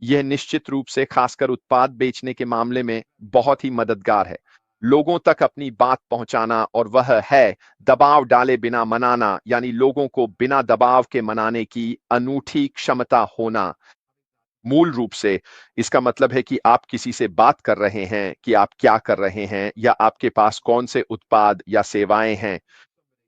यह निश्चित रूप से खासकर उत्पाद बेचने के मामले में बहुत ही मददगार है। लोगों तक अपनी बात पहुंचाना, और वह है दबाव डाले बिना मनाना, यानी लोगों को बिना दबाव के मनाने की अनूठी क्षमता होना। मूल रूप से इसका मतलब है कि आप किसी से बात कर रहे हैं कि आप क्या कर रहे हैं या आपके पास कौन से उत्पाद या सेवाएं हैं।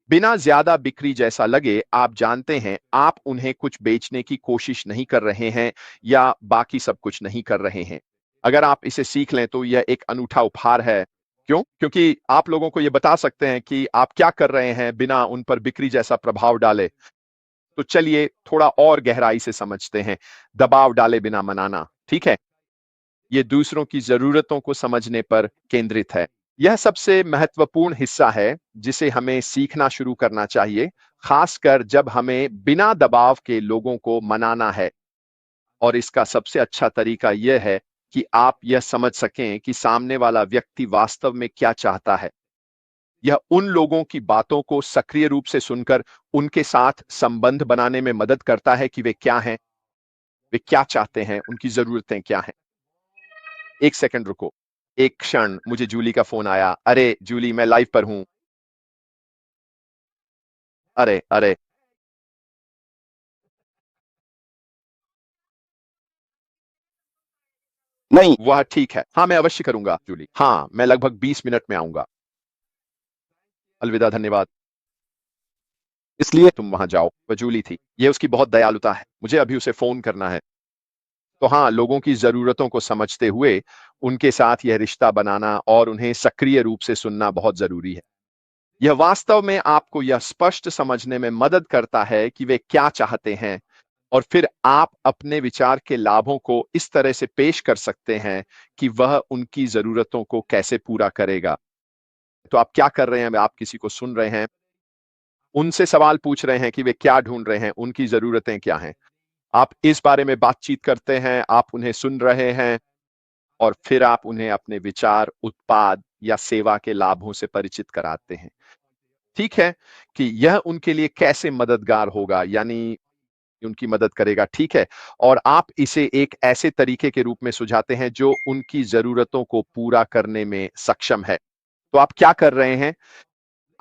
बिना ज्यादा बिक्री जैसा लगे, आप जानते हैं आप उन्हें कुछ बेचने की कोशिश नहीं कर रहे हैं या बाकी सब कुछ नहीं कर रहे हैं। अगर आप इसे सीख लें तो यह एक अनूठा उपहार है। क्यों? क्योंकि आप लोगों को यह बता सकते हैं कि आप क्या कर रहे हैं बिना उन पर बिक्री जैसा प्रभाव डाले। तो चलिए थोड़ा और गहराई से समझते हैं। दबाव डाले बिना मनाना, ठीक है? ये दूसरों की जरूरतों को समझने पर केंद्रित है। यह सबसे महत्वपूर्ण हिस्सा है जिसे हमें सीखना शुरू करना चाहिए, खासकर जब हमें बिना दबाव के लोगों को मनाना है। और इसका सबसे अच्छा तरीका यह है कि आप यह समझ सकें कि सामने वाला व्यक्ति वास्तव में क्या चाहता है। यह उन लोगों की बातों को सक्रिय रूप से सुनकर उनके साथ संबंध बनाने में मदद करता है कि वे क्या हैं, वे क्या चाहते हैं, उनकी जरूरतें क्या हैं। एक सेकंड रुको, एक क्षण, मुझे जूली का फोन आया। अरे जूली, मैं लाइव पर हूं। अरे अरे, नहीं, वह ठीक है। हाँ, मैं अवश्य करूंगा जूली। हाँ, मैं लगभग 20 मिनट में आऊंगा। अलविदा, धन्यवाद। इसलिए तुम वहां जाओ। वह जूली थी, यह उसकी बहुत दयालुता है। मुझे अभी उसे फोन करना है। तो हाँ, लोगों की जरूरतों को समझते हुए उनके साथ यह रिश्ता बनाना और उन्हें सक्रिय रूप से सुनना बहुत जरूरी है। यह वास्तव में आपको यह स्पष्ट समझने में मदद करता है कि वे क्या चाहते हैं, और फिर आप अपने विचार के लाभों को इस तरह से पेश कर सकते हैं कि वह उनकी जरूरतों को कैसे पूरा करेगा। तो आप क्या कर रहे हैं? आप किसी को सुन रहे हैं, उनसे सवाल पूछ रहे हैं कि वे क्या ढूंढ रहे हैं, उनकी जरूरतें क्या हैं। आप इस बारे में बातचीत करते हैं, आप उन्हें सुन रहे हैं, और फिर आप उन्हें अपने विचार, उत्पाद या सेवा के लाभों से परिचित कराते हैं। ठीक है, कि यह उनके लिए कैसे मददगार होगा, यानी उनकी मदद करेगा, ठीक है। और आप इसे एक ऐसे तरीके के रूप में सुझाते हैं जो उनकी जरूरतों को पूरा करने में सक्षम है। तो आप क्या कर रहे हैं?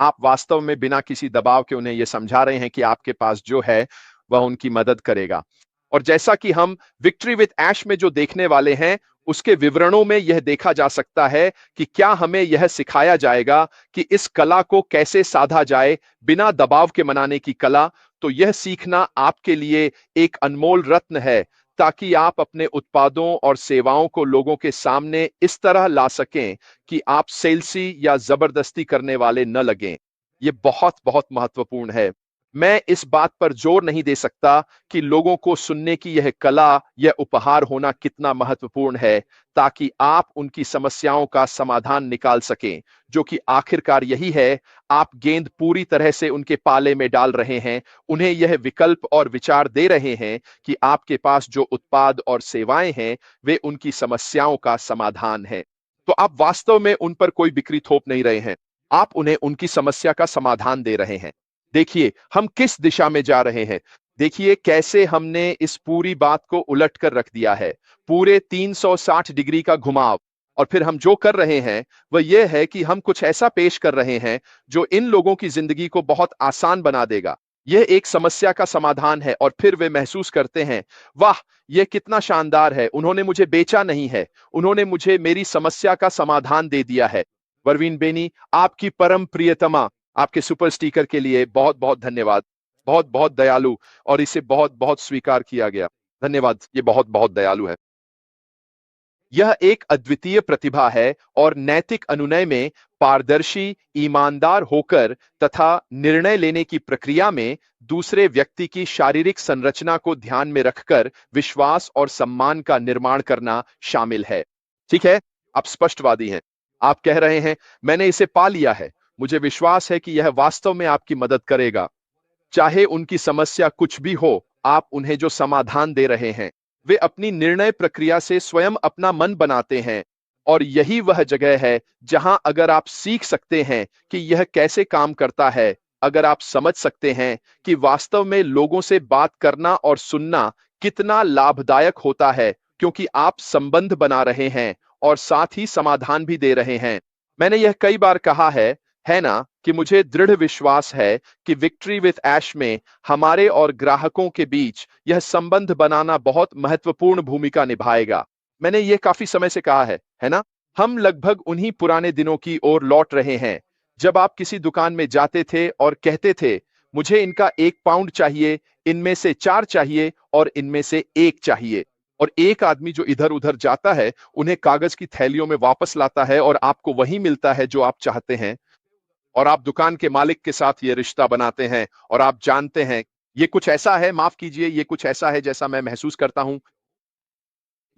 आप वास्तव में बिना किसी दबाव के उन्हें यह समझा रहे हैं कि आपके पास जो है वह उनकी मदद करेगा। और जैसा कि हम विक्ट्री विद ऐश में जो देखने वाले हैं, उसके विवरणों में यह देखा जा सकता है कि क्या हमें यह सिखाया जाएगा कि इस कला को कैसे साधा जाए, बिना दबाव के मनाने की कला। तो यह सीखना आपके लिए एक अनमोल रत्न है, ताकि आप अपने उत्पादों और सेवाओं को लोगों के सामने इस तरह ला सकें कि आप सेल्सी या जबरदस्ती करने वाले न लगें। यह बहुत बहुत महत्वपूर्ण है। मैं इस बात पर जोर नहीं दे सकता कि लोगों को सुनने की यह कला, यह उपहार होना कितना महत्वपूर्ण है, ताकि आप उनकी समस्याओं का समाधान निकाल सकें, जो कि आखिरकार यही है। आप गेंद पूरी तरह से उनके पाले में डाल रहे हैं, उन्हें यह विकल्प और विचार दे रहे हैं कि आपके पास जो उत्पाद और सेवाएं हैं, वे उनकी समस्याओं का समाधान है। तो आप वास्तव में उन पर कोई बिक्री थोप नहीं रहे हैं, आप उन्हें उनकी समस्या का समाधान दे रहे हैं। देखिए हम किस दिशा में जा रहे हैं। देखिए कैसे हमने इस पूरी बात को उलट कर रख दिया है, पूरे 360 डिग्री का घुमाव। और फिर हम जो कर रहे हैं वह यह है कि हम कुछ ऐसा पेश कर रहे हैं जो इन लोगों की जिंदगी को बहुत आसान बना देगा। यह एक समस्या का समाधान है, और फिर वे महसूस करते हैं, वाह, यह कितना शानदार है, उन्होंने मुझे बेचा नहीं है, उन्होंने मुझे मेरी समस्या का समाधान दे दिया है। परवीन बेनी, आपकी परम प्रियतमा, आपके सुपर स्टिकर के लिए बहुत बहुत धन्यवाद। बहुत बहुत दयालु, और इसे बहुत बहुत स्वीकार किया गया। धन्यवाद, ये बहुत बहुत दयालु है। यह एक अद्वितीय प्रतिभा है, और नैतिक अनुनय में पारदर्शी, ईमानदार होकर तथा निर्णय लेने की प्रक्रिया में दूसरे व्यक्ति की शारीरिक संरचना को ध्यान में रखकर विश्वास और सम्मान का निर्माण करना शामिल है। ठीक है, आप स्पष्टवादी हैं। आप कह रहे हैं, मैंने इसे पा लिया है, मुझे विश्वास है कि यह वास्तव में आपकी मदद करेगा। चाहे उनकी समस्या कुछ भी हो, आप उन्हें जो समाधान दे रहे हैं, वे अपनी निर्णय प्रक्रिया से स्वयं अपना मन बनाते हैं। और यही वह जगह है जहां अगर आप सीख सकते हैं कि यह कैसे काम करता है, अगर आप समझ सकते हैं कि वास्तव में लोगों से बात करना और सुनना कितना लाभदायक होता है, क्योंकि आप संबंध बना रहे हैं और साथ ही समाधान भी दे रहे हैं। मैंने यह कई बार कहा है ना, कि मुझे दृढ़ विश्वास है कि विक्ट्री विद ऐश में हमारे और ग्राहकों के बीच यह संबंध बनाना बहुत महत्वपूर्ण भूमिका निभाएगा। मैंने यह काफी समय से कहा है ना? हम लगभग उन्हीं पुराने दिनों की ओर लौट रहे हैं, जब आप किसी दुकान में जाते थे और कहते थे, मुझे इनका 1 पाउंड चाहिए, इनमें से 4 चाहिए और इनमें से 1 चाहिए। और एक आदमी जो इधर उधर जाता है, उन्हें कागज की थैलियों में वापस लाता है और आपको वही मिलता है जो आप चाहते हैं। और आप दुकान के मालिक के साथ ये रिश्ता बनाते हैं और आप जानते हैं, ये कुछ ऐसा है, माफ कीजिए, ये कुछ ऐसा है जैसा मैं महसूस करता हूं,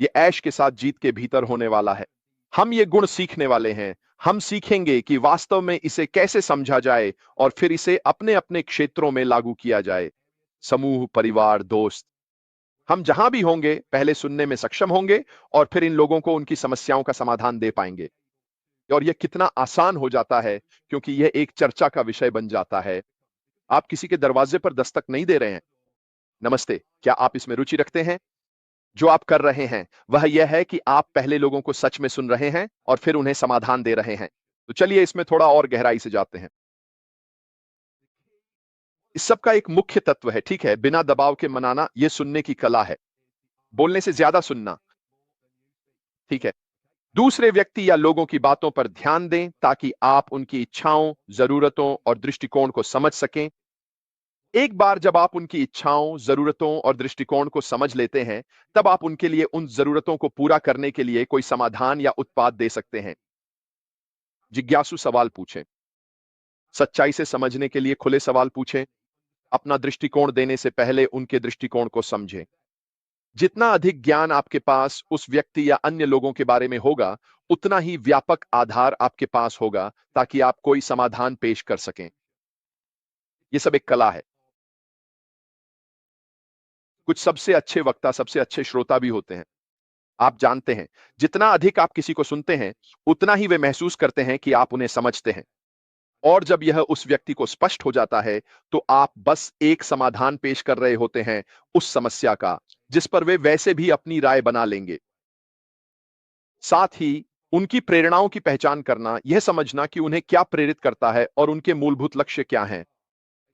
ये ऐश के साथ जीत के भीतर होने वाला है। हम ये गुण सीखने वाले हैं। हम सीखेंगे कि वास्तव में इसे कैसे समझा जाए और फिर इसे अपने अपने क्षेत्रों में लागू किया जाए। समूह, परिवार, दोस्त, हम जहां भी होंगे पहले सुनने में सक्षम होंगे और फिर इन लोगों को उनकी समस्याओं का समाधान दे पाएंगे। और यह कितना आसान हो जाता है, क्योंकि यह एक चर्चा का विषय बन जाता है। आप किसी के दरवाजे पर दस्तक नहीं दे रहे हैं। नमस्ते, क्या आप इसमें रुचि रखते हैं? जो आप कर रहे हैं वह यह है कि आप पहले लोगों को सच में सुन रहे हैं और फिर उन्हें समाधान दे रहे हैं। तो चलिए इसमें थोड़ा और गहराई से जाते हैं। इस सब का एक मुख्य तत्व है, ठीक है, बिना दबाव के मनाना, यह सुनने की कला है। बोलने से ज्यादा सुनना, ठीक है। दूसरे व्यक्ति या लोगों की बातों पर ध्यान दें ताकि आप उनकी इच्छाओं, जरूरतों और दृष्टिकोण को समझ सकें। एक बार जब आप उनकी इच्छाओं, जरूरतों और दृष्टिकोण को समझ लेते हैं, तब आप उनके लिए उन जरूरतों को पूरा करने के लिए कोई समाधान या उत्पाद दे सकते हैं। जिज्ञासु सवाल पूछें। सच्चाई से समझने के लिए खुले सवाल पूछें। अपना दृष्टिकोण देने से पहले उनके दृष्टिकोण को समझें। जितना अधिक ज्ञान आपके पास उस व्यक्ति या अन्य लोगों के बारे में होगा, उतना ही व्यापक आधार आपके पास होगा ताकि आप कोई समाधान पेश कर सकें। यह सब एक कला है। कुछ सबसे अच्छे वक्ता सबसे अच्छे श्रोता भी होते हैं। आप जानते हैं, जितना अधिक आप किसी को सुनते हैं, उतना ही वे महसूस करते हैं कि आप उन्हें समझते हैं। और जब यह उस व्यक्ति को स्पष्ट हो जाता है, तो आप बस एक समाधान पेश कर रहे होते हैं उस समस्या का, जिस पर वे वैसे भी अपनी राय बना लेंगे। साथ ही उनकी प्रेरणाओं की पहचान करना, यह समझना कि उन्हें क्या प्रेरित करता है और उनके मूलभूत लक्ष्य क्या हैं।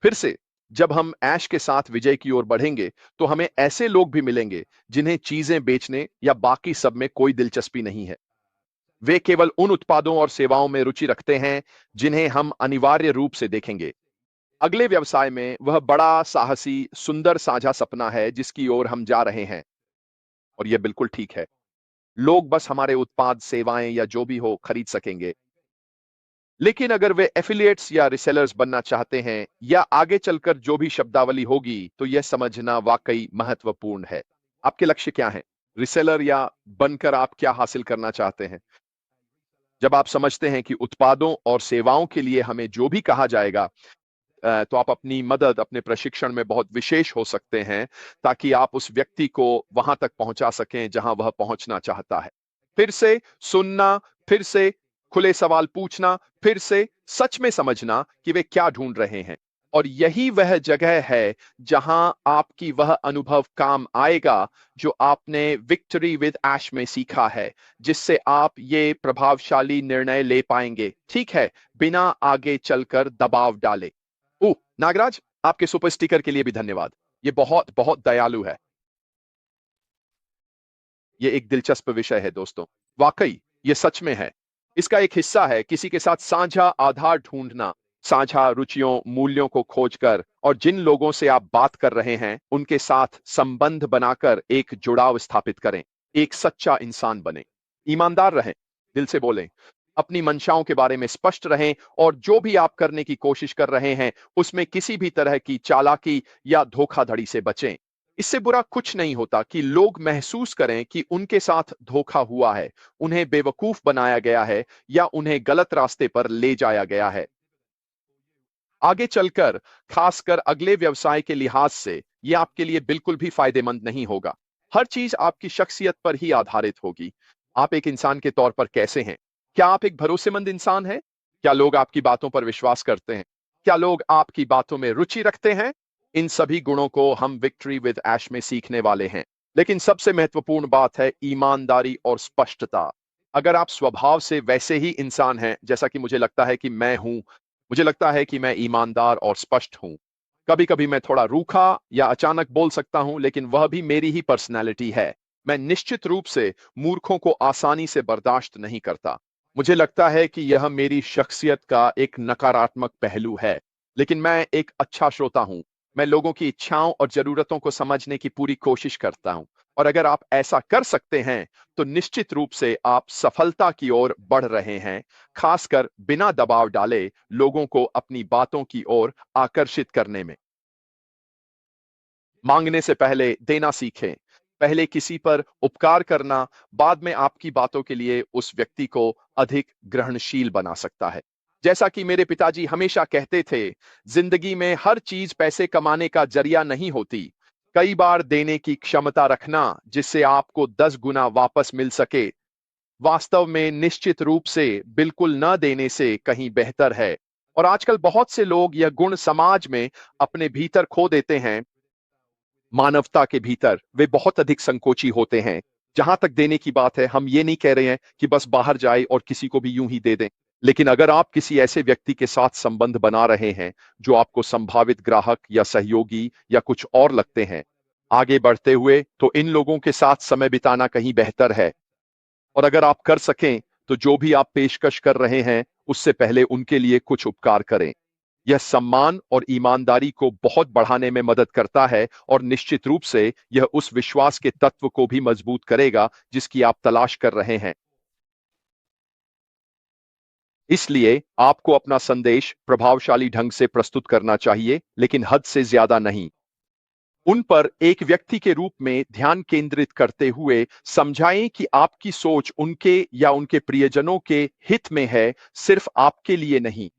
फिर से, जब हम ऐश के साथ विजय की ओर बढ़ेंगे, तो हमें ऐसे लोग भी मिलेंगे जिन्हें चीजें बेचने या बाकी सब में कोई दिलचस्पी नहीं है। वे केवल उन उत्पादों और सेवाओं में रुचि रखते हैं जिन्हें हम अनिवार्य रूप से देखेंगे। अगले व्यवसाय में वह बड़ा, साहसी, सुंदर साझा सपना है जिसकी ओर हम जा रहे हैं। और यह बिल्कुल ठीक है। लोग बस हमारे उत्पाद, सेवाएं या जो भी हो खरीद सकेंगे। लेकिन अगर वे एफिलिएट्स या रिसेलर्स बनना चाहते हैं या आगे चलकर जो भी शब्दावली होगी, तो यह समझना वाकई महत्वपूर्ण है। आपके लक्ष्य क्या हैं? रिसेलर या बनकर आप क्या हासिल करना चाहते हैं? जब आप समझते हैं कि उत्पादों और सेवाओं के लिए हमें जो भी कहा जाएगा, तो आप अपनी मदद, अपने प्रशिक्षण में बहुत विशेष हो सकते हैं ताकि आप उस व्यक्ति को वहां तक पहुंचा सकें जहां वह पहुंचना चाहता है। फिर से सुनना, फिर से खुले सवाल पूछना, फिर से सच में समझना कि वे क्या ढूंढ रहे हैं। और यही वह जगह है जहां आपकी वह अनुभव काम आएगा जो आपने विक्ट्री विद ऐश में सीखा है, जिससे आप ये प्रभावशाली निर्णय ले पाएंगे, ठीक है, बिना आगे चलकर दबाव डाले। ओह नागराज, आपके सुपर स्टिकर के लिए भी धन्यवाद। ये बहुत बहुत दयालु है। ये एक दिलचस्प विषय है दोस्तों। वाकई ये सच में है। इसका एक हिस्सा है किसी के साथ साझा आधार ढूंढना, साझा रुचियों, मूल्यों को खोजकर, और जिन लोगों से आप बात कर रहे हैं उनके साथ संबंध बनाकर एक जुड़ाव स्थापित करें। एक सच्चा इंसान बने, ईमानदार रहें, दिल से बोलें, अपनी मंशाओं के बारे में स्पष्ट रहें, और जो भी आप करने की कोशिश कर रहे हैं उसमें किसी भी तरह की चालाकी या धोखाधड़ी से बचें। इससे बुरा कुछ नहीं होता कि लोग महसूस करें कि उनके साथ धोखा हुआ है, उन्हें बेवकूफ बनाया गया है या उन्हें गलत रास्ते पर ले जाया गया है। आगे चलकर, खासकर अगले व्यवसाय के लिहाज से, यह आपके लिए बिल्कुल भी फायदेमंद नहीं होगा। हर चीज आपकी शख्सियत पर ही आधारित होगी। आप एक इंसान के तौर पर कैसे हैं? क्या आप एक भरोसेमंद इंसान हैं? क्या लोग आपकी बातों पर विश्वास करते हैं? क्या लोग आपकी बातों में रुचि रखते हैं? इन सभी गुणों को हम विक्ट्री विद ऐश में सीखने वाले हैं। लेकिन सबसे महत्वपूर्ण बात है ईमानदारी और स्पष्टता। अगर आप स्वभाव से वैसे ही इंसान हैं, जैसा कि मुझे लगता है कि मैं हूं, मुझे लगता है कि मैं ईमानदार और स्पष्ट हूं। कभी कभी मैं थोड़ा रूखा या अचानक बोल सकता हूं, लेकिन वह भी मेरी ही पर्सनैलिटी है। मैं निश्चित रूप से मूर्खों को आसानी से बर्दाश्त नहीं करता। मुझे लगता है कि यह मेरी शख्सियत का एक नकारात्मक पहलू है, लेकिन मैं एक अच्छा श्रोता हूं। मैं लोगों की इच्छाओं और जरूरतों को समझने की पूरी कोशिश करता हूं। और अगर आप ऐसा कर सकते हैं, तो निश्चित रूप से आप सफलता की ओर बढ़ रहे हैं, खासकर बिना दबाव डाले लोगों को अपनी बातों की ओर आकर्षित करने में। मांगने से पहले देना सीखें। पहले किसी पर उपकार करना बाद में आपकी बातों के लिए उस व्यक्ति को अधिक ग्रहणशील बना सकता है। जैसा कि मेरे पिताजी हमेशा कहते थे, जिंदगी में हर चीज पैसे कमाने का जरिया नहीं होती। कई बार देने की क्षमता रखना जिससे आपको 10 गुना वापस मिल सके, वास्तव में निश्चित रूप से बिल्कुल न देने से कहीं बेहतर है। और आजकल बहुत से लोग यह गुण समाज में अपने भीतर खो देते हैं। मानवता के भीतर वे बहुत अधिक संकोची होते हैं। जहां तक देने की बात है, हम ये नहीं कह रहे हैं कि बस बाहर जाए और किसी को भी यूं ही दे दें। लेकिन अगर आप किसी ऐसे व्यक्ति के साथ संबंध बना रहे हैं जो आपको संभावित ग्राहक या सहयोगी या कुछ और लगते हैं, आगे बढ़ते हुए तो इन लोगों के साथ समय बिताना कहीं बेहतर है। और अगर आप कर सकें, तो जो भी आप पेशकश कर रहे हैं उससे पहले उनके लिए कुछ उपकार करें। यह सम्मान और ईमानदारी को बहुत बढ़ाने में मदद करता है, और निश्चित रूप से यह उस विश्वास के तत्व को भी मजबूत करेगा जिसकी आप तलाश कर रहे हैं। इसलिए आपको अपना संदेश प्रभावशाली ढंग से प्रस्तुत करना चाहिए, लेकिन हद से ज्यादा नहीं। उन पर एक व्यक्ति के रूप में ध्यान केंद्रित करते हुए समझाएं कि आपकी सोच उनके या उनके प्रियजनों के हित में है, सिर्फ आपके लिए नहीं।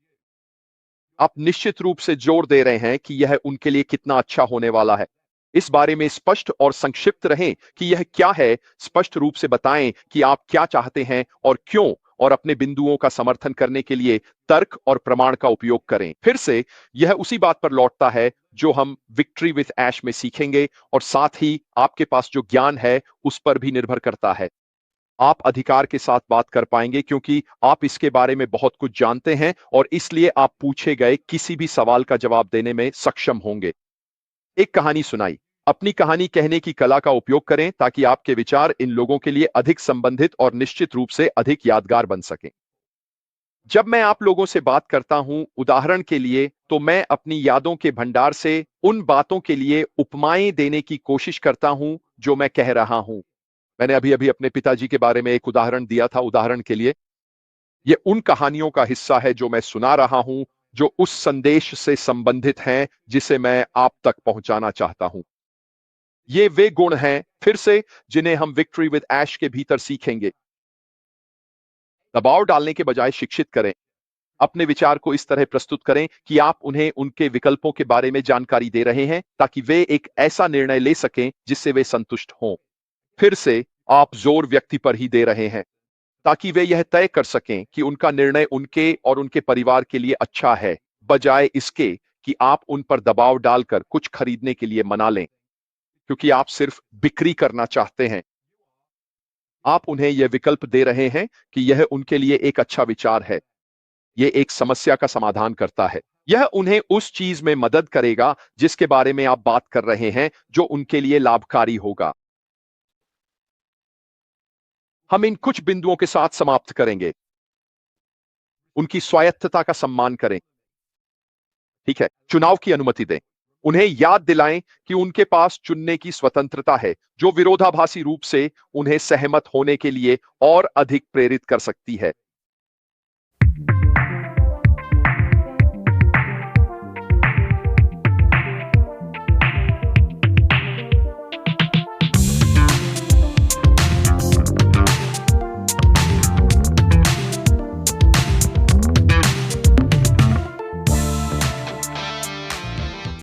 आप निश्चित रूप से जोर दे रहे हैं कि यह उनके लिए कितना अच्छा होने वाला है। इस बारे में स्पष्ट और संक्षिप्त रहें कि यह क्या है। स्पष्ट रूप से बताएं कि आप क्या चाहते हैं और क्यों, और अपने बिंदुओं का समर्थन करने के लिए तर्क और प्रमाण का उपयोग करें। फिर से यह उसी बात पर लौटता है जो हम विक्ट्री विथ ऐश में सीखेंगे, और साथ ही आपके पास जो ज्ञान है उस पर भी निर्भर करता है। आप अधिकार के साथ बात कर पाएंगे क्योंकि आप इसके बारे में बहुत कुछ जानते हैं, और इसलिए आप पूछे गए किसी भी सवाल का जवाब देने में सक्षम होंगे। एक कहानी सुनाई। अपनी कहानी कहने की कला का उपयोग करें ताकि आपके विचार इन लोगों के लिए अधिक संबंधित और निश्चित रूप से अधिक यादगार बन सकें। जब मैं आप लोगों से बात करता हूं, उदाहरण के लिए, तो मैं अपनी यादों के भंडार से उन बातों के लिए उपमाएं देने की कोशिश करता हूं जो मैं कह रहा हूं। मैंने अभी अभी अपने पिताजी के बारे में एक उदाहरण दिया था। उदाहरण के लिए, ये उन कहानियों का हिस्सा है जो मैं सुना रहा हूं, जो उस संदेश से संबंधित हैं जिसे मैं आप तक पहुंचाना चाहता हूं। ये वे गुण हैं, फिर से, जिन्हें हम विक्ट्री विद ऐश के भीतर सीखेंगे। दबाव डालने के बजाय शिक्षित करें। अपने विचार को इस तरह प्रस्तुत करें कि आप उन्हें उनके विकल्पों के बारे में जानकारी दे रहे हैं ताकि वे एक ऐसा निर्णय ले सकें जिससे वे संतुष्ट हों। फिर से आप जोर व्यक्ति पर ही दे रहे हैं ताकि वे यह तय कर सकें कि उनका निर्णय उनके और उनके परिवार के लिए अच्छा है, बजाय इसके कि आप उन पर दबाव डालकर कुछ खरीदने के लिए मना लें, क्योंकि आप सिर्फ बिक्री करना चाहते हैं। आप उन्हें यह विकल्प दे रहे हैं कि यह उनके लिए एक अच्छा विचार है। यह एक समस्या का समाधान करता है। यह उन्हें उस चीज में मदद करेगा जिसके बारे में आप बात कर रहे हैं, जो उनके लिए लाभकारी होगा। हम इन कुछ बिंदुओं के साथ समाप्त करेंगे। उनकी स्वायत्तता का सम्मान करें। ठीक है, चुनाव की अनुमति दें। उन्हें याद दिलाएं कि उनके पास चुनने की स्वतंत्रता है, जो विरोधाभासी रूप से उन्हें सहमत होने के लिए और अधिक प्रेरित कर सकती है।